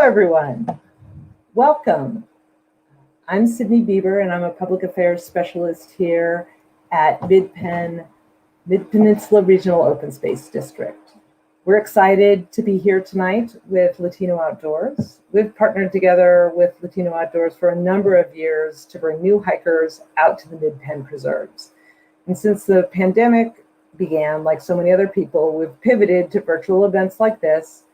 everyone. Welcome. I'm Sydney Bieber, and I'm a public affairs specialist here at Mid-Peninsula Regional Open Space District. We're excited to be here tonight with Latino Outdoors. We've partnered together with Latino Outdoors for a number of years to bring new hikers out to the Mid-Penn preserves. And since the pandemic began, like so many other people, we've pivoted to virtual events like this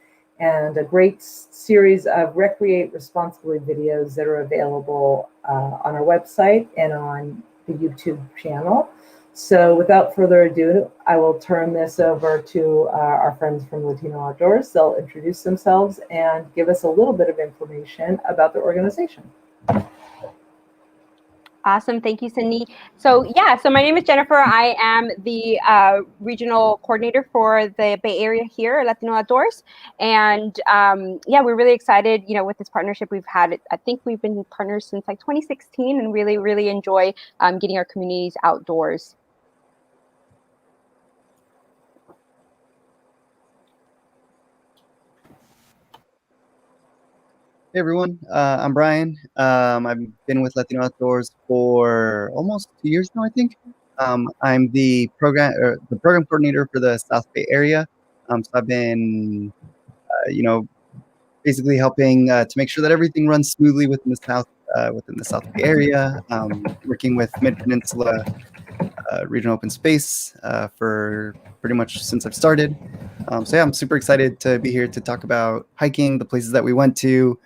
and a great series of Recreate Responsibly videos that are available on our website and on the YouTube channel. So without further ado, I will turn this over to our friends from Latino Outdoors. They'll introduce themselves and give us a little bit of information about their organization. Awesome. Thank you, Sydney. So my name is Jennifer. I am the regional coordinator for the Bay Area here at Latino Outdoors. And we're really excited, with this partnership we've had. I think we've been partners since like 2016 and really, really enjoy getting our communities outdoors. Hey everyone, I'm Brian. I've been with Latino Outdoors for almost 2 years now, I think. I'm the program coordinator for the South Bay area. So I've been, basically helping to make sure that everything runs smoothly within the South Bay area. Working with Mid-Peninsula Regional Open Space for pretty much since I've started. I'm super excited to be here to talk about hiking, the places that we went to.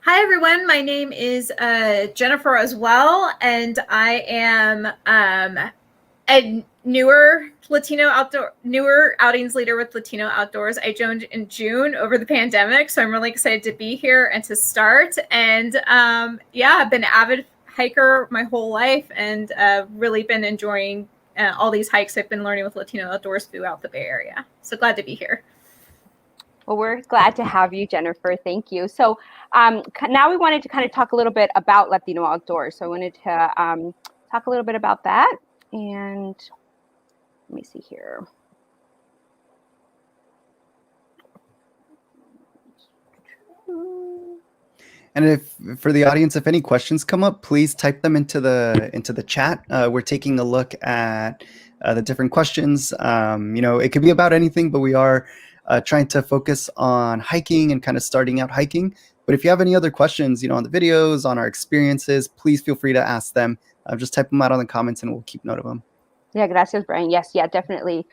Hi everyone, my name is Jennifer as well, and I am a newer outings leader with Latino Outdoors. I joined in June over the pandemic, so I'm really excited to be here and to start. And I've been an avid hiker my whole life and really been enjoying all these hikes I've been learning with Latino Outdoors throughout the Bay Area. So glad to be here. Well, we're glad to have you, Jennifer. Thank you. So now we wanted to kind of talk a little bit about Latino Outdoors. So I wanted to talk a little bit about that. And let me see here. And if for the audience, if any questions come up, please type them into the chat. We're taking a look at the different questions. It could be about anything, but we are trying to focus on hiking and kind of starting out hiking. But if you have any other questions, on the videos, on our experiences, please feel free to ask them. Just type them out on the comments and we'll keep note of them. Yeah, gracias, Brian. Yes, definitely.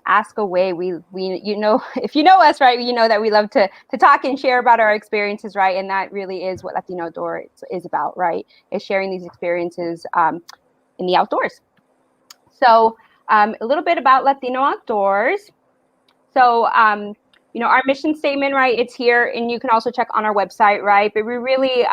Ask away. We if you know us, right, you know that we love to talk and share about our experiences, right? And that really is what Latino Outdoors is about, right? Is sharing these experiences in the outdoors. So a little bit about Latino Outdoors. So, our mission statement, right, it's here, and you can also check on our website, right? But we really,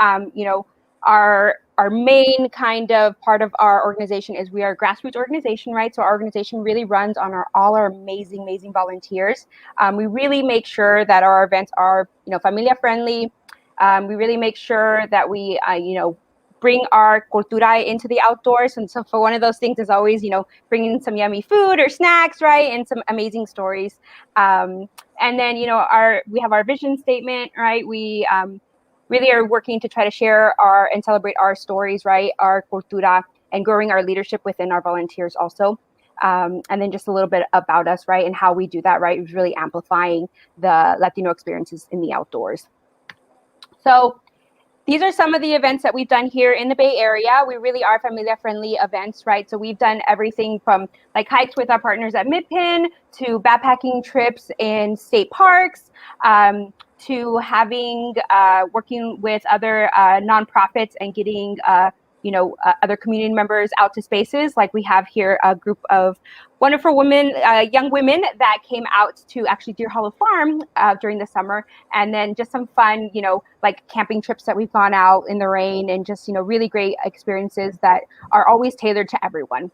our main kind of part of our organization is we are a grassroots organization, right? So our organization really runs on all our amazing volunteers. We really make sure that our events are, familia friendly. We really make sure that we, bring our cultura into the outdoors. And so for one of those things is always, bringing some yummy food or snacks, right? And some amazing stories. And then, we have our vision statement, right? We really are working to try to share and celebrate our stories, right? Our cultura, and growing our leadership within our volunteers also. And then just a little bit about us, right? And how we do that, right? Is really amplifying the Latino experiences in the outdoors. So these are some of the events that we've done here in the Bay Area. We really are familia-friendly events, right? So we've done everything from like hikes with our partners at Mid-Penn to backpacking trips in state parks, to having working with other nonprofits and getting other community members out to spaces. Like we have here a group of wonderful women, young women that came out to actually Deer Hollow Farm during the summer. And then just some fun, like camping trips that we've gone out in the rain, and just, really great experiences that are always tailored to everyone.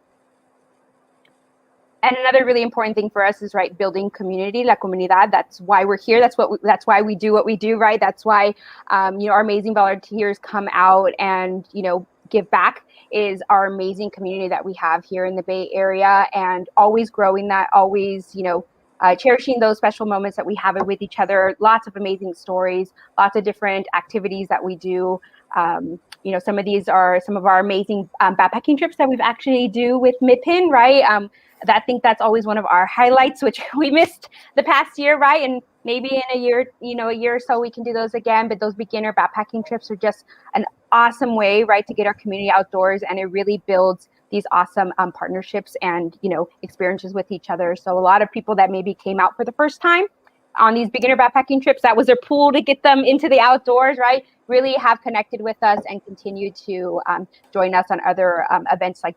And another really important thing for us is, right, building community, la comunidad. That's why we're here. That's why we do what we do, right? That's why, our amazing volunteers come out and, give back is our amazing community that we have here in the Bay Area, and always growing that, always, cherishing those special moments that we have with each other. Lots of amazing stories, lots of different activities that we do. Some of these are some of our amazing backpacking trips that we've actually do with MidPen, right? I think that's always one of our highlights, which we missed the past year, right? And maybe in a year or so we can do those again. But those beginner backpacking trips are just an awesome way, right, to get our community outdoors, and it really builds these awesome partnerships and experiences with each other. So a lot of people that maybe came out for the first time on these beginner backpacking trips, that was their pool to get them into the outdoors, right? Really have connected with us and continue to join us on other events like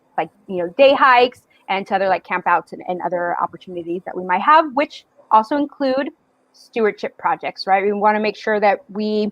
day hikes and to other like campouts and other opportunities that we might have, which also include stewardship projects, right? We want to make sure that we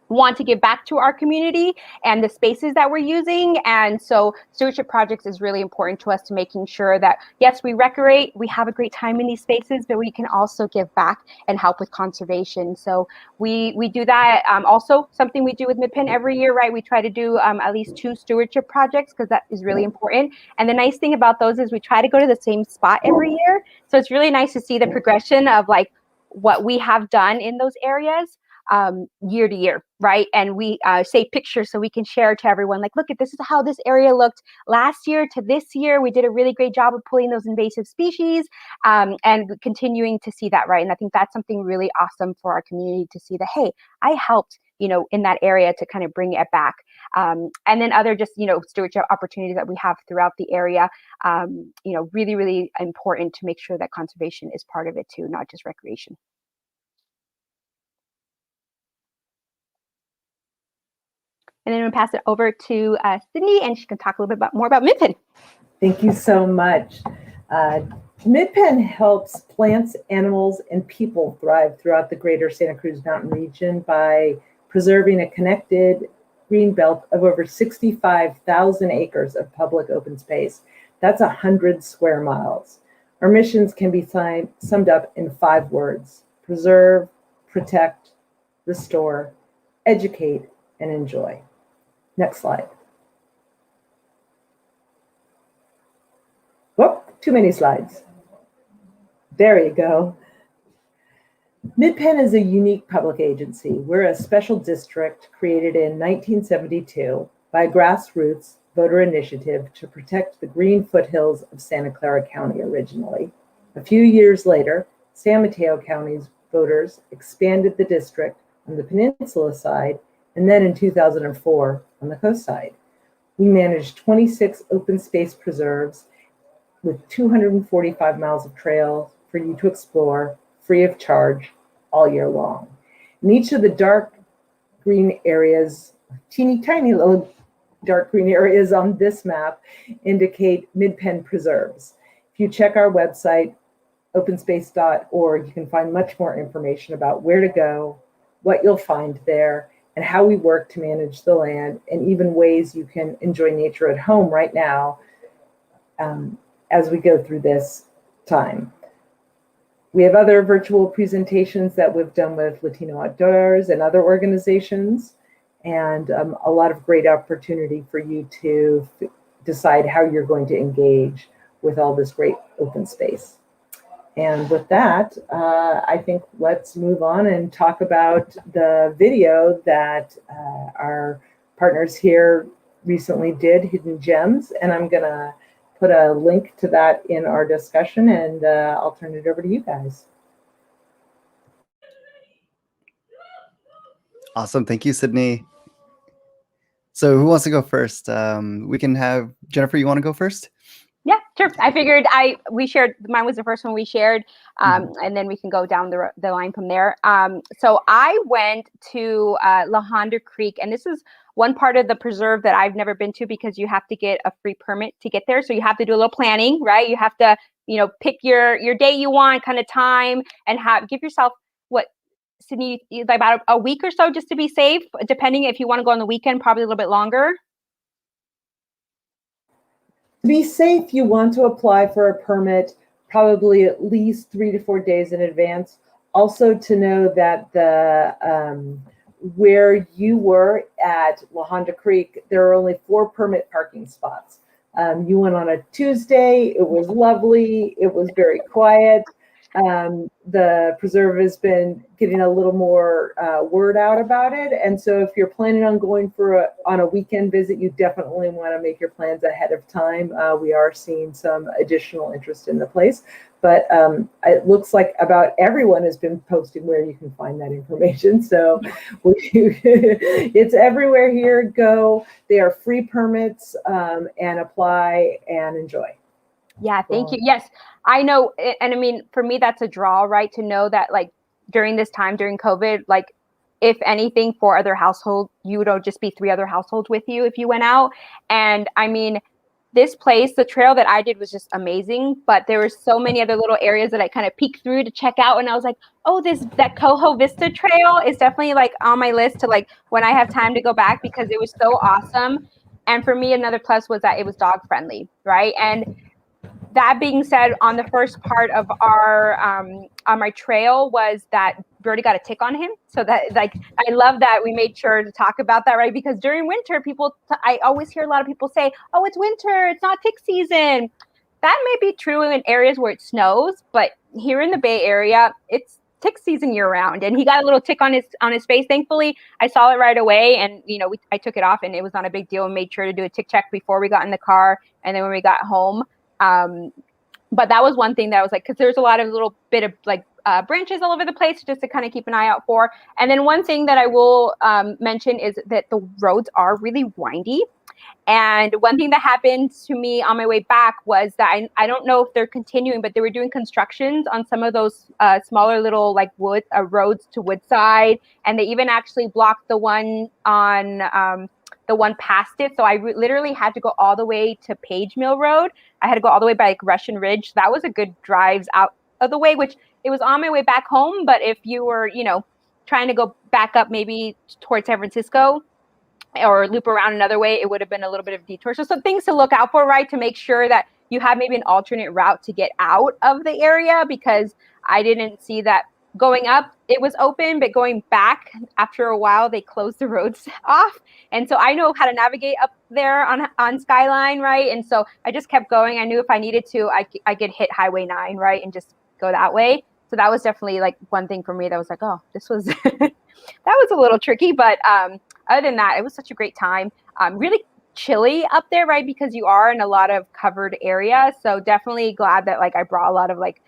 want to give back to our community and the spaces that we're using. And so stewardship projects is really important to us, to making sure that, yes, we recreate, we have a great time in these spaces, but we can also give back and help with conservation. So we do that. Also, something we do with MidPen every year, right? We try to do at least 2 stewardship projects, because that is really important. And the nice thing about those is we try to go to the same spot every year. So it's really nice to see the progression of like what we have done in those areas year to year, right? And we save pictures so we can share to everyone, like, look at, this is how this area looked last year to this year. We did a really great job of pulling those invasive species and continuing to see that, right? And I think that's something really awesome for our community to see that, hey, I helped, in that area to kind of bring it back. And then other just, stewardship opportunities that we have throughout the area, really, really important to make sure that conservation is part of it too, not just recreation. And then I'm going to pass it over to Sydney, and she can talk a little bit more about MidPen. Thank you so much. MidPen helps plants, animals, and people thrive throughout the greater Santa Cruz Mountain region by preserving a connected green belt of over 65,000 acres of public open space. That's 100 square miles. Our missions can be summed up in 5 words: preserve, protect, restore, educate, and enjoy. Next slide. Whoop, too many slides. There you go. MidPen is a unique public agency. We're a special district created in 1972 by a grassroots voter initiative to protect the green foothills of Santa Clara County originally. A few years later, San Mateo County's voters expanded the district on the peninsula side, and then in 2004 on the coast side. We managed 26 open space preserves with 245 miles of trail for you to explore free of charge all year long. And each of the dark green areas, teeny tiny little dark green areas on this map, indicate MidPen preserves. If you check our website, openspace.org, you can find much more information about where to go, what you'll find there, and how we work to manage the land, and even ways you can enjoy nature at home right now as we go through this time. We have other virtual presentations that we've done with Latino Outdoors and other organizations, and a lot of great opportunity for you to decide how you're going to engage with all this great open space. And with that, I think let's move on and talk about the video that our partners here recently did, Hidden Gems. And I'm going to put a link to that in our discussion, and I'll turn it over to you guys. Awesome. Thank you, Sydney. So who wants to go first? We can have Jennifer. You want to go first? Yeah, sure. I figured we shared, mine was the first one we shared, and then we can go down the line from there. So I went to La Honda Creek, and this is one part of the preserve that I've never been to, because you have to get a free permit to get there. So you have to do a little planning, right? You have to, pick your day you want, kind of time, and give yourself Sydney, about a week or so just to be safe, depending if you want to go on the weekend, probably a little bit longer. To be safe, you want to apply for a permit probably at least 3 to 4 days in advance. Also to know that the where you were at La Honda Creek, there are only 4 permit parking spots. You went on a Tuesday. It was lovely. It was very quiet. The preserve has been getting a little more word out about it. And so if you're planning on going on a weekend visit, you definitely want to make your plans ahead of time. We are seeing some additional interest in the place. But it looks like about everyone has been posting where you can find that information. So it's everywhere here. Go. They are free permits, and apply and enjoy. Yeah, thank you. Yes, I know. And I mean, for me, that's a draw, right? To know that like during this time, during COVID, like if anything, 4 other households, you would just be 3 other households with you if you went out. And I mean, this place, the trail that I did was just amazing, but there were so many other little areas that I kind of peeked through to check out. And I was like, oh, that Coho Vista Trail is definitely like on my list to like when I have time to go back, because it was so awesome. And for me, another plus was that it was dog friendly, right? And that being said, on the first part of our on my trail was that Birdie got a tick on him. So that, like, I love that we made sure to talk about that, right? Because during winter, I always hear a lot of people say, oh, it's winter, it's not tick season. That may be true in areas where it snows, but here in the Bay Area, it's tick season year round. And he got a little tick on his face. Thankfully, I saw it right away, and I took it off, and it was not a big deal, and made sure to do a tick check before we got in the car, and then when we got home. But that was one thing that I was like, because there's a lot of little bit of like branches all over the place, just to kind of keep an eye out for. And then one thing that I will mention is that the roads are really windy. And one thing that happened to me on my way back was that I don't know if they're continuing, but they were doing constructions on some of those smaller little like roads to Woodside. And they even actually blocked the one on the one past it. So I literally had to go all the way to Page Mill Road. I had to go all the way by like Russian Ridge. That was a good drive out of the way, which it was on my way back home. But if you were, trying to go back up maybe towards San Francisco or loop around another way, it would have been a little bit of a detour. So some things to look out for, right? To make sure that you have maybe an alternate route to get out of the area, because I didn't see that going up, it was open, but going back after a while, they closed the roads off. And so I know how to navigate up there on Skyline, right? And so I just kept going. I knew if I needed to, I could hit Highway 9, right? And just go that way. So that was definitely like one thing for me that was like, oh, this was, that was a little tricky. But other than that, it was such a great time. Really chilly up there, right? Because you are in a lot of covered area. So definitely glad that like I brought a lot of like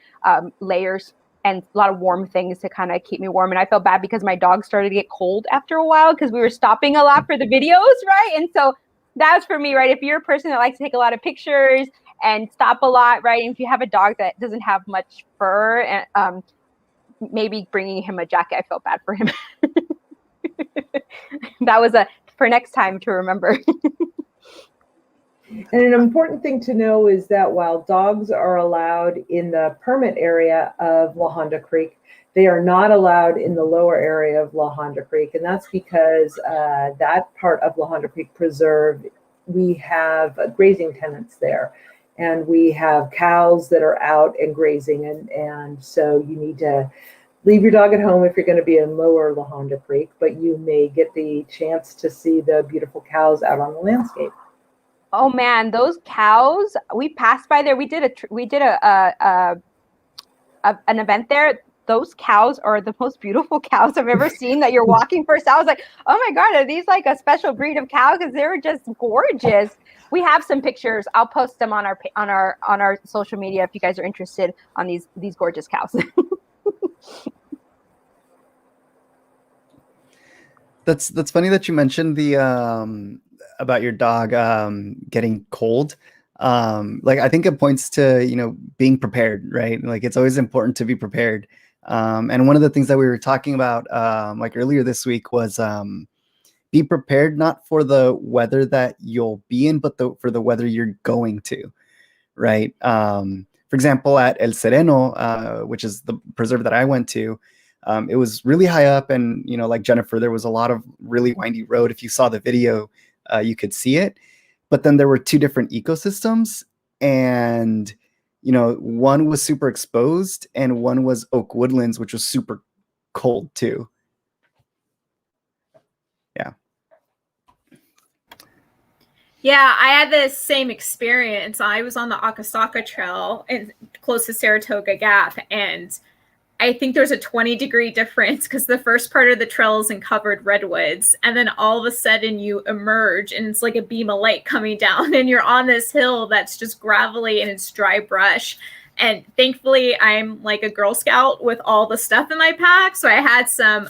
layers and a lot of warm things to kind of keep me warm. And I felt bad because my dog started to get cold after a while because we were stopping a lot for the videos, right? And so that's for me, right? If you're a person that likes to take a lot of pictures and stop a lot, right? And if you have a dog that doesn't have much fur, and maybe bringing him a jacket, I felt bad for him. That was for next time to remember. And an important thing to know is that while dogs are allowed in the permit area of La Honda Creek, they are not allowed in the lower area of La Honda Creek. And that's because that part of La Honda Creek Preserve, we have grazing tenants there. And we have cows that are out and grazing. And so you need to leave your dog at home if you're going to be in lower La Honda Creek, but you may get the chance to see the beautiful cows out on the landscape. Oh man, those cows! We passed by there. We did an event there. Those cows are the most beautiful cows I've ever seen. That you're walking first. I was like, oh my god, are these like a special breed of cow? Because they were just gorgeous. We have some pictures. I'll post them on our social media if you guys are interested on these gorgeous cows. That's funny that you mentioned the about your dog getting cold. Like I think it points to being prepared, right? Like it's always important to be prepared. And one of the things that we were talking about like earlier this week was be prepared not for the weather that you'll be in, but for the weather you're going to, right? For example, at El Sereno, which is the preserve that I went to, it was really high up, and like Jennifer, there was a lot of really windy road. If you saw the video, you could see it. But then there were 2 different ecosystems, and one was super exposed and one was oak woodlands, which was super cold too. Yeah, I had the same experience. I was on the Akasaka Trail and close to Saratoga Gap, and I think there's a 20-degree difference because the first part of the trail is in covered redwoods, and then all of a sudden you emerge and it's like a beam of light coming down, and you're on this hill that's just gravelly and it's dry brush. And thankfully, I'm like a Girl Scout with all the stuff in my pack. So I had some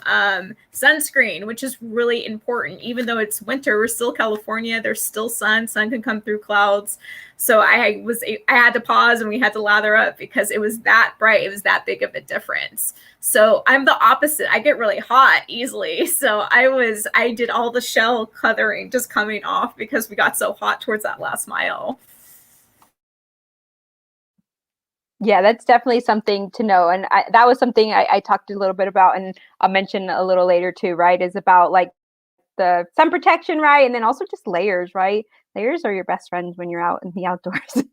sunscreen, which is really important. Even though it's winter, we're still California. There's still sun. Sun can come through clouds. So I had to pause and we had to lather up because it was that bright. It was that big of a difference. So I'm the opposite. I get really hot easily. So I did all the shell coloring just coming off because we got so hot towards that last mile. Yeah, that's definitely something to know. And that was something I talked a little bit about, and I'll mention a little later too, right? Is about like the sun protection, right? And then also just layers, right? Layers are your best friends when you're out in the outdoors.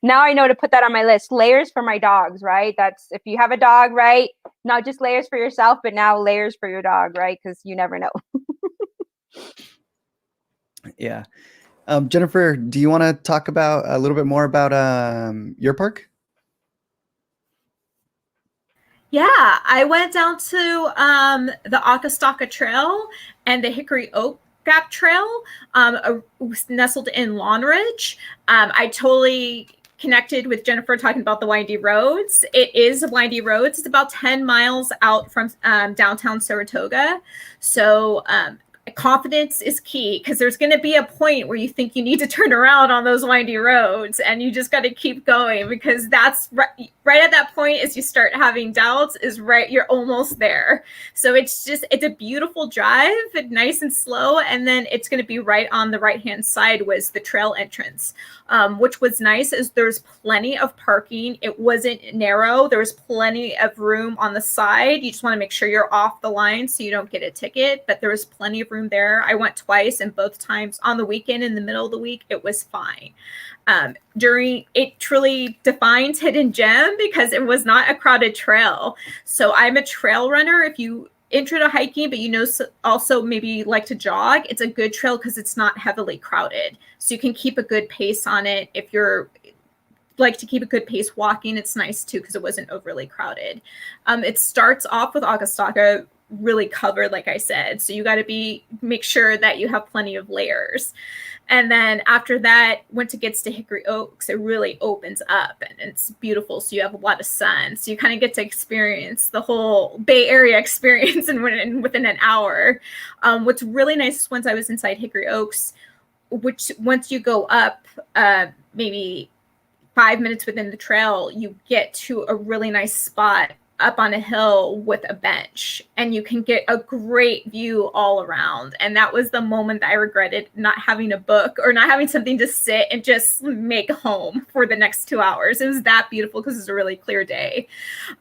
Now I know to put that on my list. Layers for my dogs, right? That's if you have a dog, right? Not just layers for yourself, but now layers for your dog, right? Because you never know. Yeah. Jennifer, do you want to talk about a little bit more about your park? Yeah, I went down to the Akastaka Trail and the Hickory Oak Gap Trail, nestled in Lawn Ridge. I totally connected with Jennifer talking about the windy roads. It is windy roads. It's about 10 miles out from downtown Saratoga. So confidence is key because there's going to be a point where you think you need to turn around on those windy roads and you just got to keep going because that's right at that point as you start having doubts is right. You're almost there. So it's a beautiful drive, nice and slow. And then it's going to be right on the right-hand side was the trail entrance, which was nice is there's plenty of parking. It wasn't narrow. There was plenty of room on the side. You just want to make sure you're off the line so you don't get a ticket, but there was plenty of room there. I went twice and both times on the weekend in the middle of the week, it was fine. It truly defines Hidden Gem because it was not a crowded trail. So I'm a trail runner. If you intro to hiking, but also maybe like to jog, it's a good trail because it's not heavily crowded. So you can keep a good pace on it. If you're like to keep a good pace walking, it's nice too because it wasn't overly crowded. It starts off with Akastaka really covered, like I said. So you got to make sure that you have plenty of layers. And then after that, once it gets to Hickory Oaks, it really opens up and it's beautiful. So you have a lot of sun. So you kind of get to experience the whole Bay Area experience within an hour. What's really nice is once I was inside Hickory Oaks, which once you go up maybe 5 minutes within the trail, you get to a really nice spot up on a hill with a bench and you can get a great view all around. And that was the moment that I regretted not having a book or not having something to sit and just make home for the next 2 hours. It was that beautiful because it's a really clear day.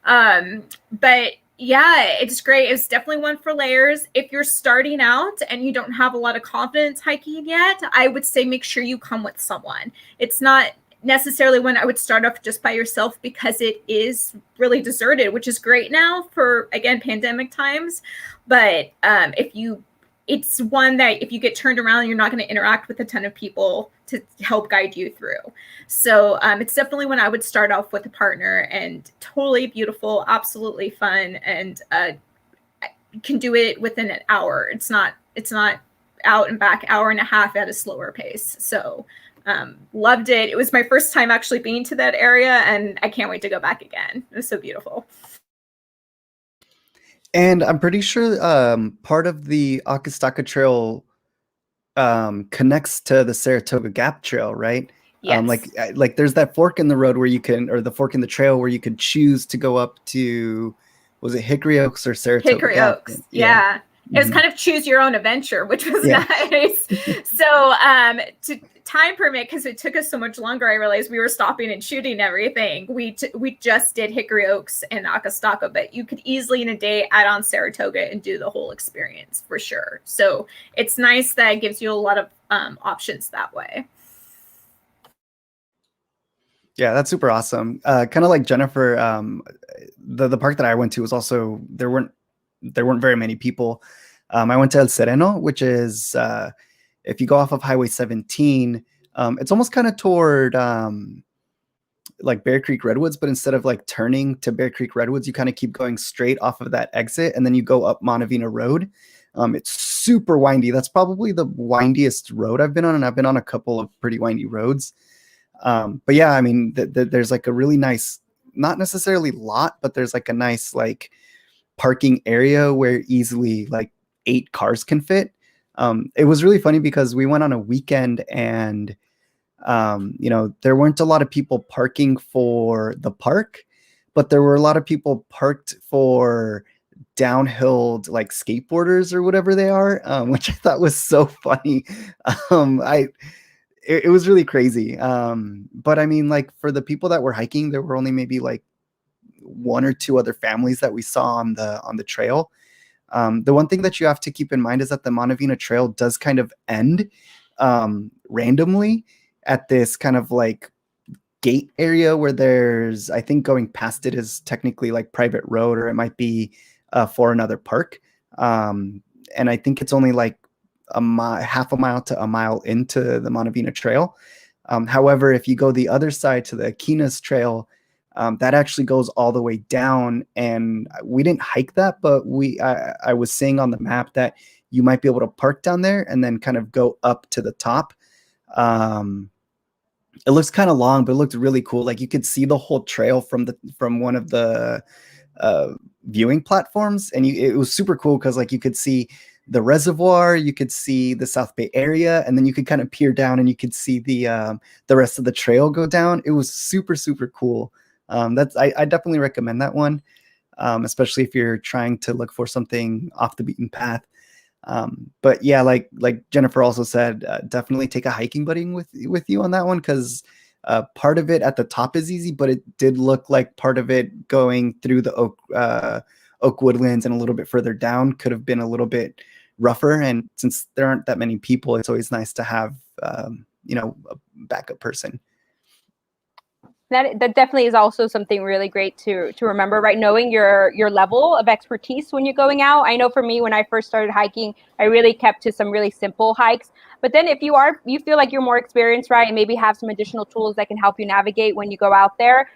But yeah, it's great. It's definitely one for layers. If you're starting out and you don't have a lot of confidence hiking yet, I would say make sure you come with someone. It's not necessarily when I would start off just by yourself because it is really deserted, which is great now for, again, pandemic times. But it's one that if you get turned around, you're not going to interact with a ton of people to help guide you through. So it's definitely when I would start off with a partner and totally beautiful, absolutely fun. And you can do it within an hour. It's not out and back hour and a half at a slower pace. So loved it. It was my first time actually being to that area and I can't wait to go back again. It was so beautiful. And I'm pretty sure part of the Akastaka Trail connects to the Saratoga Gap Trail, right? Yes. Like there's that fork in the road where you can, or the fork in the trail where you could choose to go up to, was it Hickory Oaks or Saratoga Hickory Gap? Oaks. Yeah. It was kind of choose your own adventure, which was nice. So to time permit, because it took us so much longer, I realized we were stopping and shooting everything. We just did Hickory Oaks and Akastaka, but you could easily in a day add on Saratoga and do the whole experience for sure. So it's nice that it gives you a lot of options that way. Yeah, that's super awesome. Kind of like Jennifer, the park that I went to was also, there weren't very many people. I went to El Sereno, which is if you go off of Highway 17, it's almost kind of toward like Bear Creek Redwoods, but instead of like turning to Bear Creek Redwoods, you kind of keep going straight off of that exit, and then you go up Montevina Road. It's super windy. That's probably the windiest road I've been on, and I've been on a couple of pretty windy roads. But yeah, I mean, there's like a really nice, not necessarily lot, but there's like a nice like parking area where easily like 8 cars can fit. It was really funny because we went on a weekend, and there weren't a lot of people parking for the park, but there were a lot of people parked for downhill like skateboarders or whatever they are, which I thought was so funny. It was really crazy. But I mean, like for the people that were hiking, there were only maybe like 1 or 2 other families that we saw on the trail. The one thing that you have to keep in mind is that the Montevina Trail does kind of end randomly at this kind of like gate area where there's, I think going past it is technically like private road, or it might be for another park. And I think it's only like half a mile to a mile into the Montevina Trail. However, if you go the other side to the Aquinas Trail, that actually goes all the way down, and we didn't hike that, but I was seeing on the map that you might be able to park down there and then kind of go up to the top. It looks kind of long, but it looked really cool. Like you could see the whole trail from one of the viewing platforms, and it was super cool because like you could see the reservoir, you could see the South Bay area, and then you could kind of peer down and you could see the rest of the trail go down. It was super, super cool. I definitely recommend that one, especially if you're trying to look for something off the beaten path. But yeah, like Jennifer also said, definitely take a hiking buddy with you on that one, because part of it at the top is easy, but it did look like part of it going through the oak woodlands and a little bit further down could have been a little bit rougher. And since there aren't that many people, it's always nice to have a backup person. That definitely is also something really great to remember, right? Knowing your level of expertise when you're going out. I know for me, when I first started hiking, I really kept to some really simple hikes. But then if you feel like you're more experienced, right, and maybe have some additional tools that can help you navigate when you go out there,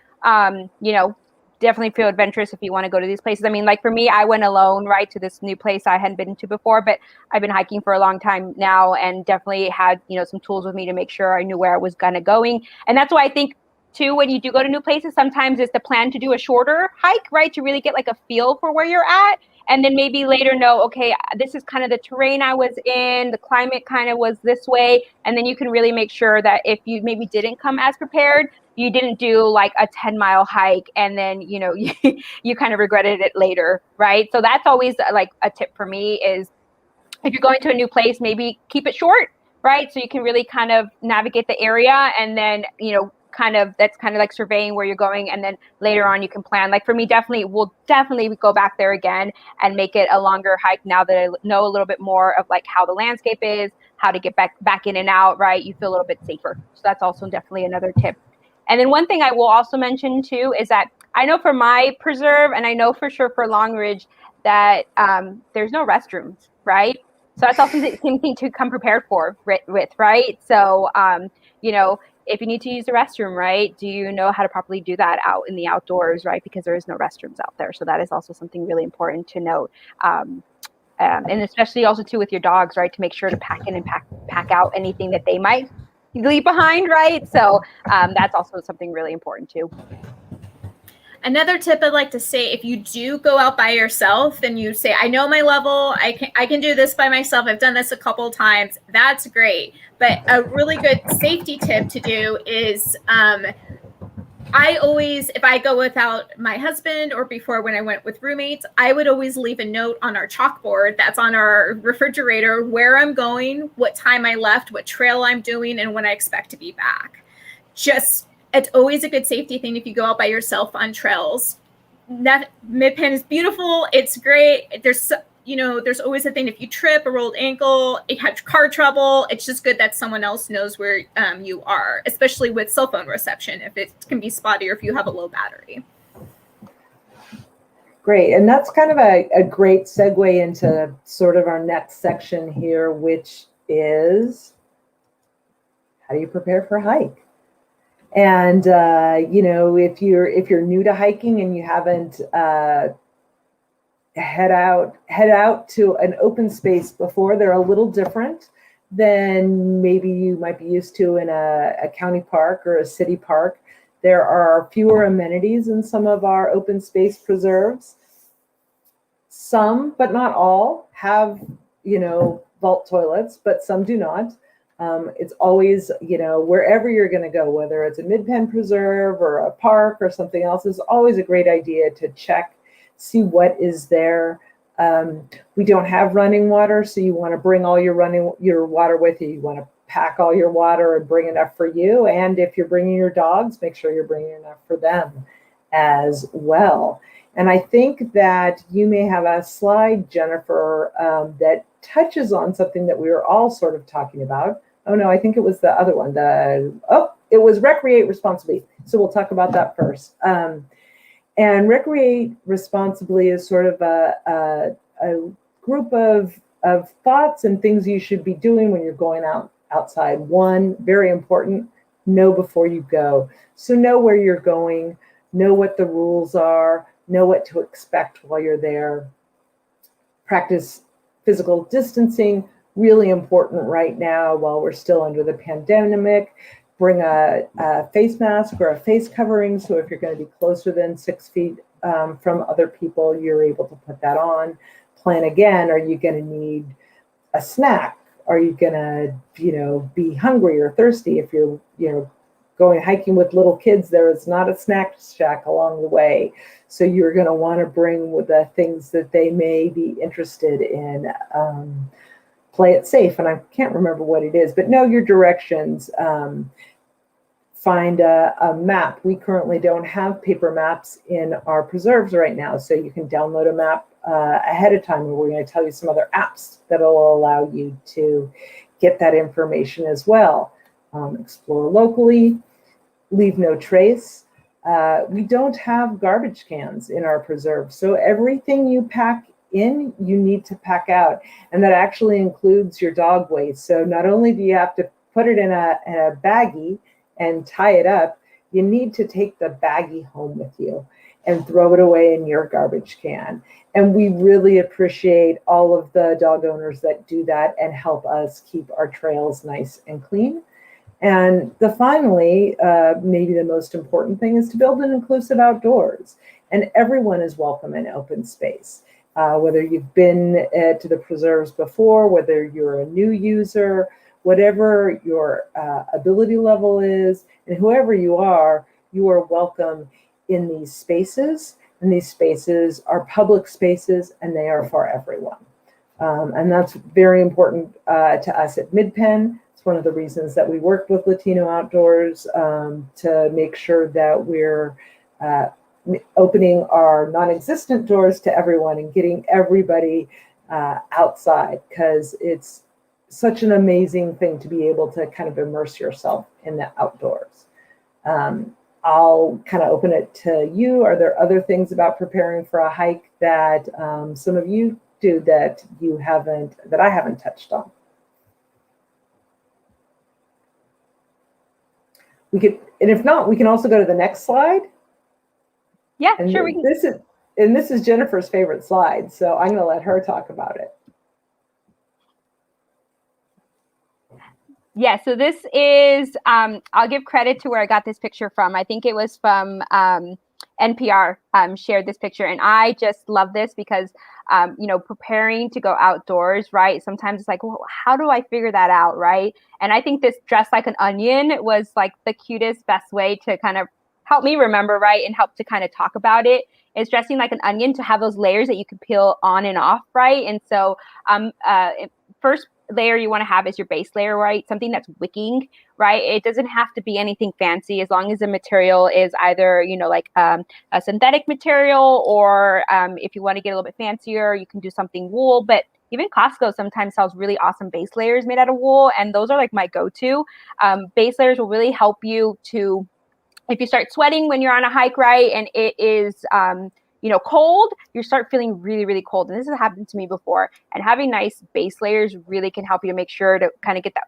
definitely feel adventurous if you want to go to these places. I mean, like for me, I went alone, right, to this new place I hadn't been to before, but I've been hiking for a long time now, and definitely had, some tools with me to make sure I knew where I was going. And that's why I think too, when you do go to new places, sometimes it's the plan to do a shorter hike, right? To really get like a feel for where you're at. And then maybe later know, okay, this is kind of the terrain I was in, the climate kind of was this way. And then you can really make sure that if you maybe didn't come as prepared, you didn't do like a 10-mile hike and then, you kind of regretted it later, right? So that's always like a tip for me is if you're going to a new place, maybe keep it short, right? So you can really kind of navigate the area, and then, that's kind of like surveying where you're going, and then later on you can plan. Like for me, we'll definitely go back there again and make it a longer hike now that I know a little bit more of like how the landscape is, how to get back in and out, right? You feel a little bit safer. So that's also definitely another tip. And then one thing I will also mention too is that I know for my preserve, and I know for sure for Long Ridge, that there's no restrooms, right? So that's also something to come prepared with, right? So, if you need to use the restroom, right, do you know how to properly do that out in the outdoors, right? Because there is no restrooms out there. So that is also something really important to note. And especially also too with your dogs, right, to make sure to pack in and pack out anything that they might leave behind, right? So that's also something really important too. Another tip I'd like to say, if you do go out by yourself and you say, I know my level, I can do this by myself, I've done this a couple of times, that's great. But a really good safety tip to do is I always, if I go without my husband or before when I went with roommates, I would always leave a note on our chalkboard that's on our refrigerator where I'm going, what time I left, what trail I'm doing, and when I expect to be back. It's always a good safety thing if you go out by yourself on trails. Mid-Penn is beautiful. It's great. There's always a thing. If you trip, a rolled ankle, you had car trouble, it's just good that someone else knows where you are, especially with cell phone reception, if it can be spotty or if you have a low battery. Great. And that's kind of a great segue into sort of our next section here, which is, how do you prepare for a hike? And if you're new to hiking and you haven't head out to an open space before, they're a little different than maybe you might be used to in a county park or a city park. There are fewer amenities in some of our open space preserves. Some, but not all, have vault toilets, but some do not. It's always, wherever you're going to go, whether it's a mid-pen preserve or a park or something else, is always a great idea to check, see what is there. We don't have running water, so you want to bring all your water with you. You want to pack all your water and bring enough for you. And if you're bringing your dogs, make sure you're bringing enough for them as well. And I think that you may have a slide, Jennifer, that touches on something that we were all sort of talking about. Oh no, I think it was the other one. It was recreate responsibly. So we'll talk about that first. And recreate responsibly is sort of a group of thoughts and things you should be doing when you're going outside. One, very important, know before you go. So know where you're going, know what the rules are, know what to expect while you're there. Practice physical distancing, really important right now while we're still under the pandemic. Bring a face mask or a face covering, so if you're going to be closer than 6 feet from other people, you're able to put that on. Plan again, are you going to need a snack? Are you going to, be hungry or thirsty? If you're, going hiking with little kids, there is not a snack shack along the way. So you're going to want to bring with the things that they may be interested in. Play it safe. And I can't remember what it is, but know your directions. Find a map. We currently don't have paper maps in our preserves right now, so you can download a map ahead of time, and we're going to tell you some other apps that will allow you to get that information as well. Explore locally, leave no trace. We don't have garbage cans in our preserve, so everything you pack in, you need to pack out, and that actually includes your dog waste. So not only do you have to put it in a baggie and tie it up, you need to take the baggie home with you and throw it away in your garbage can. And we really appreciate all of the dog owners that do that and help us keep our trails nice and clean. And finally, maybe the most important thing is to build an inclusive outdoors. And everyone is welcome in open space. Whether you've been to the preserves before, whether you're a new user, whatever your ability level is, and whoever you are welcome in these spaces. And these spaces are public spaces, and they are for everyone. And that's very important to us at Midpen. It's one of the reasons that we worked with Latino Outdoors to make sure that we're opening our non-existent doors to everyone and getting everybody outside, because it's such an amazing thing to be able to kind of immerse yourself in the outdoors. I'll kind of open it to you. Are there other things about preparing for a hike that some of you do that I haven't touched on? And if not, we can also go to the next slide. Yeah, and sure. This is Jennifer's favorite slide, so I'm going to let her talk about it. Yeah, so this is, I'll give credit to where I got this picture from. I think it was from NPR shared this picture. And I just love this because, preparing to go outdoors, right? Sometimes it's like, well, how do I figure that out, right? And I think this dress like an onion was like the cutest, best way to kind of help me remember, right? And help to kind of talk about it. Is dressing like an onion to have those layers that you can peel on and off, right? And so first layer you want to have is your base layer, right? Something that's wicking, right? It doesn't have to be anything fancy as long as the material is either, a synthetic material, or if you want to get a little bit fancier, you can do something wool. But even Costco sometimes sells really awesome base layers made out of wool, and those are like my go-to. Base layers will really help you to, if you start sweating when you're on a hike, right, and it is cold, you start feeling really, really cold. And this has happened to me before. And having nice base layers really can help you to make sure to kind of get that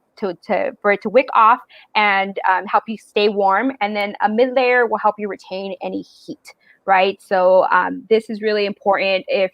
for it to wick off and help you stay warm. And then a mid layer will help you retain any heat, right? So this is really important if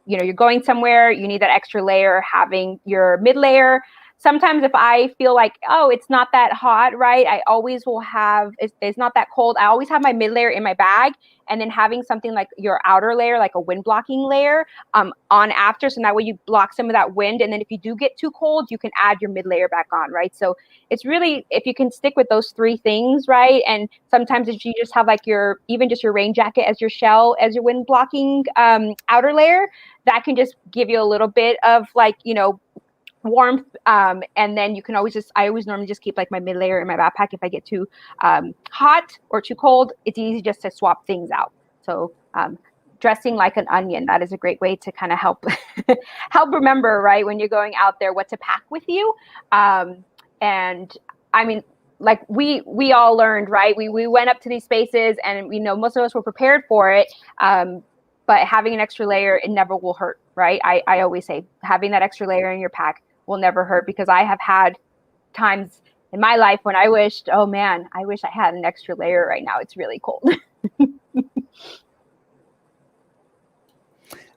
you're going somewhere, you need that extra layer, having your mid layer. Sometimes if I feel like, oh, it's not that hot, right? I always will have, it's not that cold. I always have my mid layer in my bag, and then having something like your outer layer, like a wind blocking layer on after. So that way you block some of that wind. And then if you do get too cold, you can add your mid layer back on, right? So it's really, if you can stick with those three things, right? And sometimes if you just have like even just your rain jacket as your shell, as your wind blocking outer layer, that can just give you a little bit of like, warmth, and then you can I always normally just keep like my mid layer in my backpack. If I get too hot or too cold, it's easy just to swap things out. So dressing like an onion, that is a great way to kind of help remember, right, when you're going out there, what to pack with you. And I mean, like we all learned, right, we went up to these spaces, and most of us were prepared for it, but having an extra layer, it never will hurt, right? I always say having that extra layer in your pack will never hurt, because I have had times in my life when I wished, oh man, I wish I had an extra layer right now. It's really cold.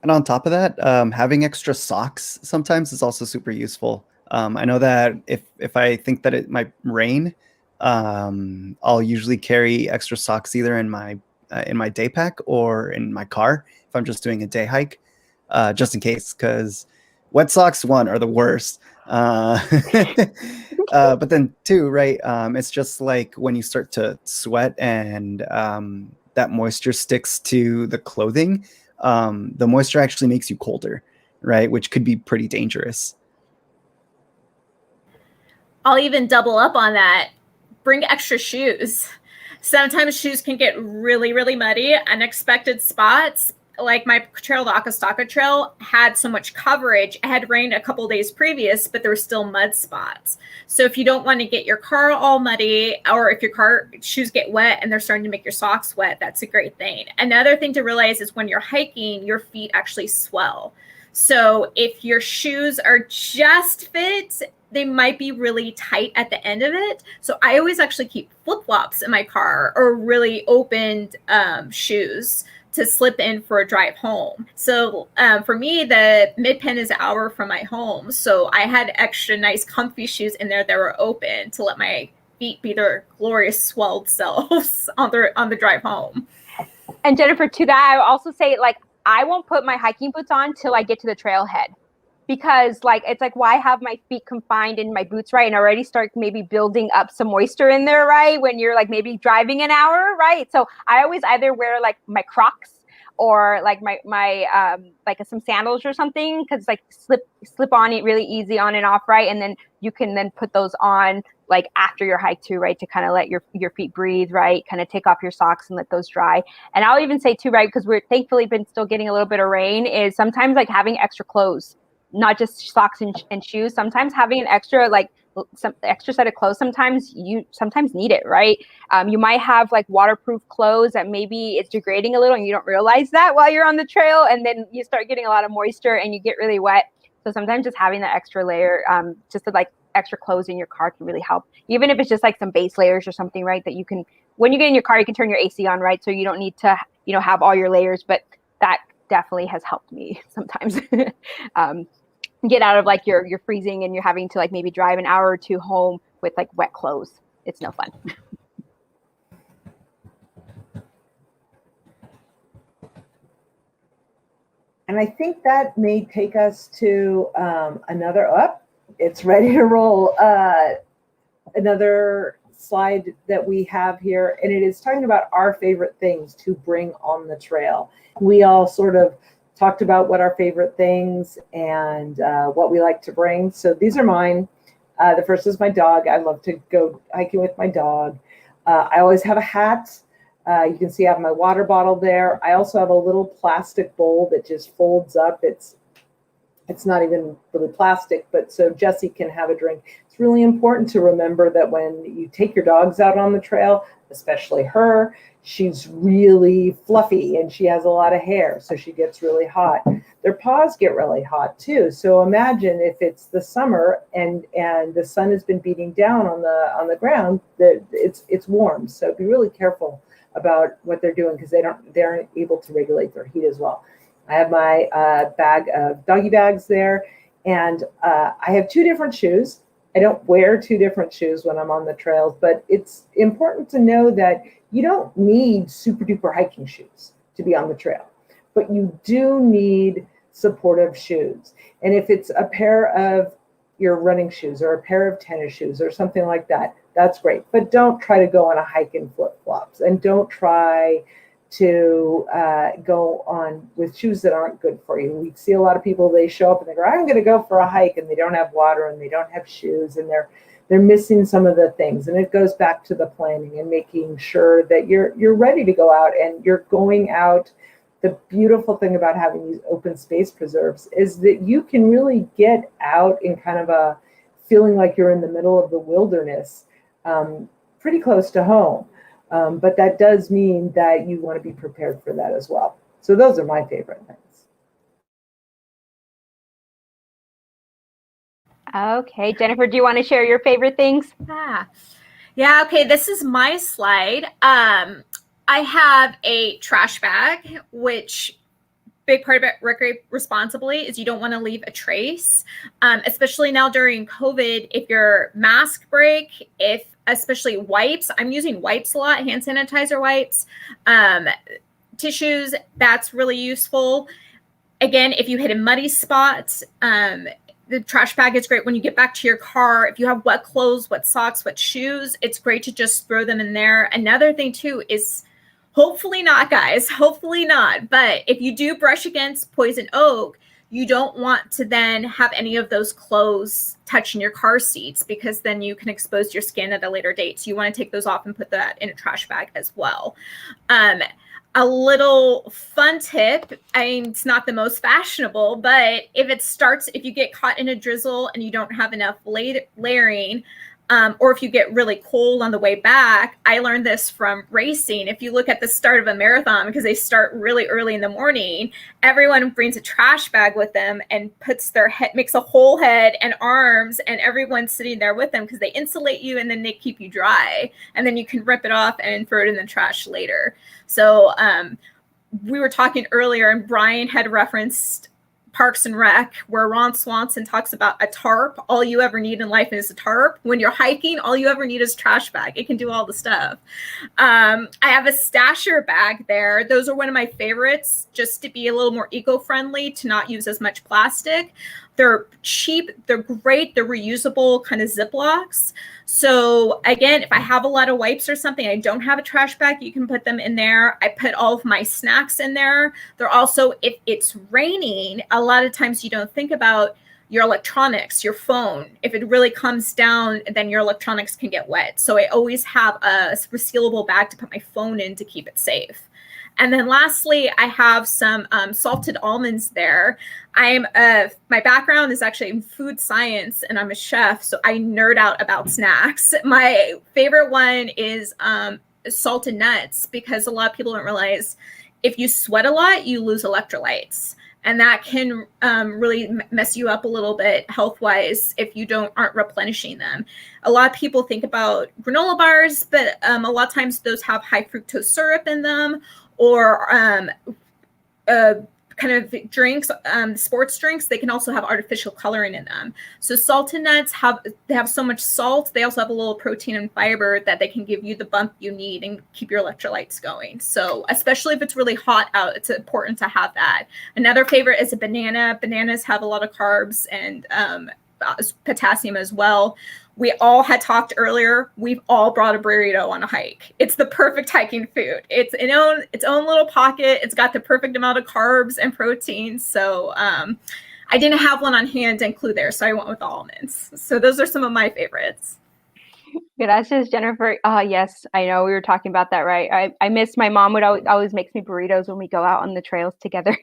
And on top of that, having extra socks sometimes is also super useful. I know that if I think that it might rain, I'll usually carry extra socks either in my day pack or in my car if I'm just doing a day hike, just in case, because wet socks, one, are the worst. But then two, right, it's just like when you start to sweat and that moisture sticks to the clothing, the moisture actually makes you colder, right, which could be pretty dangerous. I'll even double up on that. Bring extra shoes. Sometimes shoes can get really, really muddy, unexpected spots. Like my trail, the Akastaka Trail, had so much coverage. It had rained a couple days previous, but there were still mud spots. So if you don't want to get your car all muddy, or if your shoes get wet and they're starting to make your socks wet, that's a great thing. Another thing to realize is when you're hiking, your feet actually swell. So if your shoes are just fit, they might be really tight at the end of it. So I always actually keep flip-flops in my car, or really opened shoes to slip in for a drive home. So for me, the mid-pen is an hour from my home. So I had extra nice comfy shoes in there that were open to let my feet be their glorious swelled selves on the drive home. And Jennifer, to that, I would also say, like, I won't put my hiking boots on till I get to the trailhead. Because like, it's like, why have my feet confined in my boots, right? And already start maybe building up some moisture in there, right? When you're like maybe driving an hour, right? So I always either wear like my Crocs or like my like some sandals or something, because like slip on it really easy on and off, right? And then you can then put those on like after your hike too, right? To kind of let your feet breathe, right? Kind of take off your socks and let those dry. And I'll even say too, right, because we're thankfully been still getting a little bit of rain, is sometimes like having extra clothes, not just socks and shoes. Sometimes having an extra, like some extra set of clothes, sometimes you need it, right? You might have like waterproof clothes that maybe it's degrading a little and you don't realize that while you're on the trail, and then you start getting a lot of moisture and you get really wet. So sometimes just having that extra layer, just to like extra clothes in your car can really help. Even if it's just like some base layers or something, right? That you can, when you get in your car, you can turn your AC on, right? So you don't need to, have all your layers, but that definitely has helped me sometimes. Get out of like you're freezing and you're having to like maybe drive an hour or two home with like wet clothes. It's no fun. And I think that may take us to it's ready to roll. Another slide that we have here, and it is talking about our favorite things to bring on the trail. We all sort of talked about what our favorite things and what we like to bring. So these are mine. The first is my dog. I love to go hiking with my dog. I always have a hat. You can see I have my water bottle there. I also have a little plastic bowl that just folds up. It's It's not even really plastic, but so Jessie can have a drink. It's really important to remember that when you take your dogs out on the trail, especially her, she's really fluffy and she has a lot of hair, so she gets really hot. Their paws get really hot too. So imagine if it's the summer and the sun has been beating down on the ground, that it's warm. So be really careful about what they're doing because they aren't able to regulate their heat as well. I have my bag of doggy bags there, and I have 2 different shoes. I don't wear 2 different shoes when I'm on the trails, but it's important to know that you don't need super duper hiking shoes to be on the trail, but you do need supportive shoes. And if it's a pair of your running shoes or a pair of tennis shoes or something like that, that's great. But don't try to go on a hike in flip-flops, and don't try to go on with shoes that aren't good for you. We see a lot of people, they show up and they go, I'm going to go for a hike, and they don't have water and they don't have shoes, and they're missing some of the things. And it goes back to the planning and making sure that you're ready to go out and you're going out. The beautiful thing about having these open space preserves is that you can really get out in kind of a feeling like you're in the middle of the wilderness, pretty close to home. But that does mean that you want to be prepared for that as well. So those are my favorite things. Okay, Jennifer, do you want to share your favorite things? Yeah, okay, this is my slide. I have a trash bag, which big part about recreate responsibly is you don't want to leave a trace, especially now during COVID. If your mask break, especially wipes, I'm using wipes a lot, hand sanitizer wipes, tissues, that's really useful. Again, if you hit a muddy spot, the trash bag is great when you get back to your car. If you have wet clothes, wet socks, wet shoes, it's great to just throw them in there. Another thing too is, hopefully not, guys, hopefully not, but if you do brush against poison oak, you don't want to then have any of those clothes touching your car seats, because then you can expose your skin at a later date. So you want to take those off and put that in a trash bag as well. A little fun tip, it's not the most fashionable, but if you get caught in a drizzle and you don't have enough layering, or if you get really cold on the way back, I learned this from racing. If you look at the start of a marathon, because they start really early in the morning, everyone brings a trash bag with them and makes a whole head and arms, and everyone's sitting there with them because they insulate you and then they keep you dry. And then you can rip it off and throw it in the trash later. So we were talking earlier, and Brian had referenced Parks and Rec, where Ron Swanson talks about a tarp. All you ever need in life is a tarp. When you're hiking, all you ever need is a trash bag. It can do all the stuff. I have a stasher bag there. Those are one of my favorites, just to be a little more eco-friendly, to not use as much plastic. They're cheap, they're great, they're reusable kind of Ziplocs. So again, if I have a lot of wipes or something, I don't have a trash bag, you can put them in there. I put all of my snacks in there. They're also, if it's raining, a lot of times you don't think about your electronics, your phone. If it really comes down, then your electronics can get wet. So I always have a resealable bag to put my phone in to keep it safe. And then lastly, I have some salted almonds there. My background is actually in food science, and I'm a chef, so I nerd out about snacks. My favorite one is salted nuts, because a lot of people don't realize if you sweat a lot, you lose electrolytes. And that can really mess you up a little bit health-wise if you aren't replenishing them. A lot of people think about granola bars, but a lot of times those have high fructose syrup in them, or kind of drinks, sports drinks. They can also have artificial coloring in them. So salted nuts have so much salt. They also have a little protein and fiber that they can give you the bump you need and keep your electrolytes going. So especially if it's really hot out, it's important to have that. Another favorite is a banana. Bananas have a lot of carbs and potassium as well. We all had talked earlier. We've all brought a burrito on a hike. It's the perfect hiking food. It's its own little pocket. It's got the perfect amount of carbs and protein. So I didn't have one on hand to include there, so I went with almonds. So those are some of my favorites. Gracias, Jennifer. Yes, I know we were talking about that, right? I miss my mom would always makes me burritos when we go out on the trails together.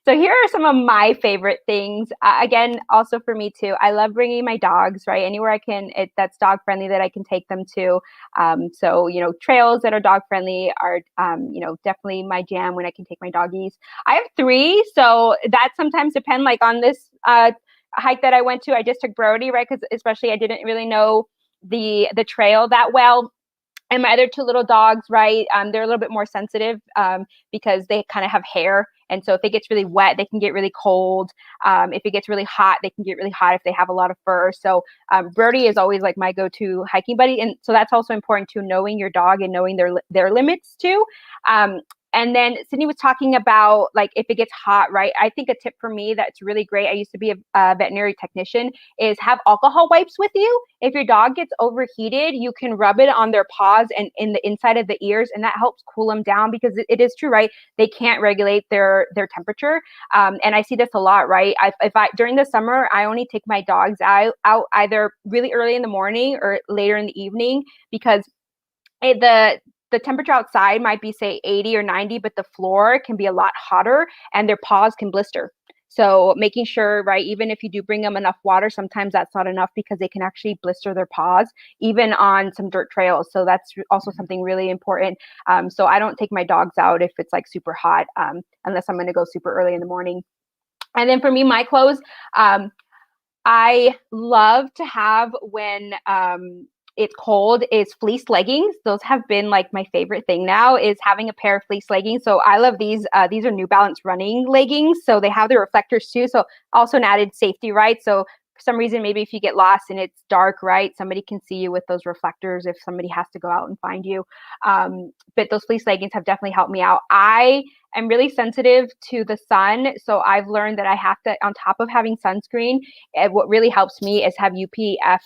So here are some of my favorite things. Again, also for me too. I love bringing my dogs, right? Anywhere I can, that's dog friendly that I can take them to. So trails that are dog friendly are, definitely my jam when I can take my doggies. I have three, so that sometimes depend. Like on this hike that I went to, I just took Brody, right? Because especially I didn't really know the trail that well. And my other two little dogs, right, they're a little bit more sensitive because they kind of have hair. And so if it gets really wet, they can get really cold. If it gets really hot, they can get really hot if they have a lot of fur. So Brody is always like my go-to hiking buddy. And so that's also important too, knowing your dog and knowing their limits too. And then Sydney was talking about like if it gets hot, right? I think a tip for me that's really great, I used to be a veterinary technician, is have alcohol wipes with you. If your dog gets overheated, you can rub it on their paws and in the inside of the ears, and that helps cool them down because it is true, right? They can't regulate their temperature. And I see this a lot, right? If I during the summer, I only take my dogs out either really early in the morning or later in the evening because the temperature outside might be say 80 or 90, but the floor can be a lot hotter and their paws can blister. So making sure, right, even if you do bring them enough water, sometimes that's not enough because they can actually blister their paws, even on some dirt trails. So that's also something really important. So I don't take my dogs out if it's like super hot, unless I'm going to go super early in the morning. And then for me, my clothes, I love to have when it's cold is fleece leggings. Those have been like my favorite thing now is having a pair of fleece leggings. So I love these. These are New Balance running leggings. So they have the reflectors too. So also an added safety, right? So for some reason, maybe if you get lost and it's dark, right, somebody can see you with those reflectors if somebody has to go out and find you. But those fleece leggings have definitely helped me out. I am really sensitive to the sun. So I've learned that I have to, on top of having sunscreen, what really helps me is have UPF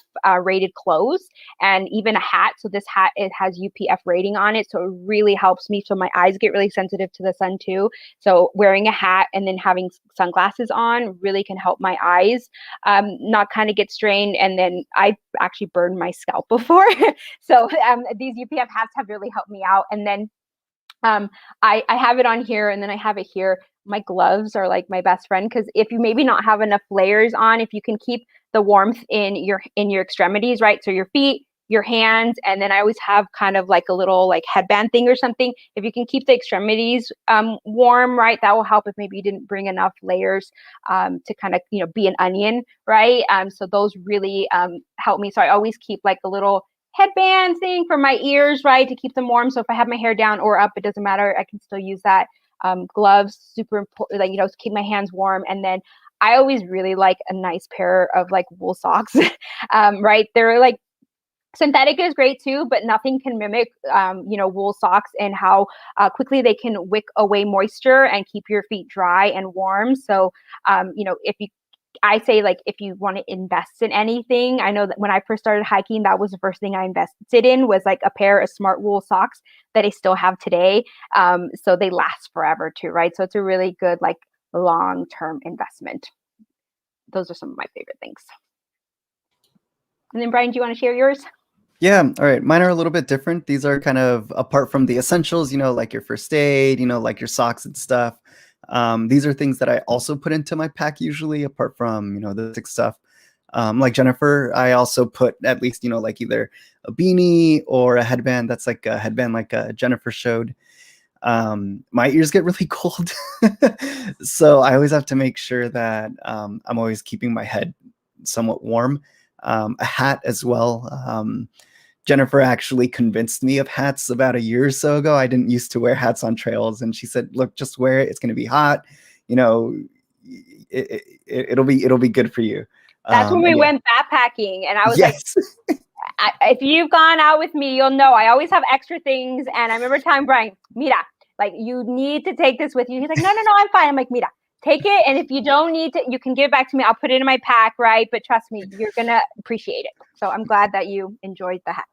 rated clothes and even a hat. So this hat, it has UPF rating on it. So it really helps me. So my eyes get really sensitive to the sun too. So wearing a hat and then having sunglasses on really can help my eyes not kind of get strained. And then I actually burned my scalp before. So these UPF hats have really helped me out. And then I have it on here and then I have it here. My gloves are like my best friend because if you maybe not have enough layers on, if you can keep the warmth in your extremities, right? So your feet, your hands, and then I always have kind of like a little like headband thing or something. If you can keep the extremities warm, right, that will help if maybe you didn't bring enough layers to kind of be an onion, right? So those really help me. So I always keep like a little headband thing for my ears, right, to keep them warm. So if I have my hair down or up, it doesn't matter. I can still use that. Gloves, super important, like, to keep my hands warm. And then I always really like a nice pair of like wool socks, right? They're like, synthetic is great too, but nothing can mimic, wool socks and how quickly they can wick away moisture and keep your feet dry and warm. So, I say like if you want to invest in anything, I know that when I first started hiking, that was the first thing I invested in was like a pair of smart wool socks that I still have today. So they last forever too, right? So it's a really good like long-term investment. Those are some of my favorite things. And then Brian, do you want to share yours? Yeah, all right. Mine are a little bit different. These are kind of apart from the essentials, like your first aid, like your socks and stuff. These are things that I also put into my pack usually, apart from, the basic stuff. Like Jennifer, I also put at least, like either a beanie or a headband. That's like a headband like Jennifer showed. My ears get really cold. So I always have to make sure that I'm always keeping my head somewhat warm. A hat as well. Jennifer actually convinced me of hats about a year or so ago. I didn't used to wear hats on trails, and she said, "Look, just wear it. It's going to be hot. It'll be good for you." That's when we went backpacking, and I was yes. like, "If you've gone out with me, you'll know I always have extra things." And I remember telling Brian, "Mira, like you need to take this with you." He's like, "No, I'm fine." I'm like, "Mira, take it, and if you don't need to, you can give it back to me. I'll put it in my pack, right? But trust me, you're gonna appreciate it." So I'm glad that you enjoyed the hats.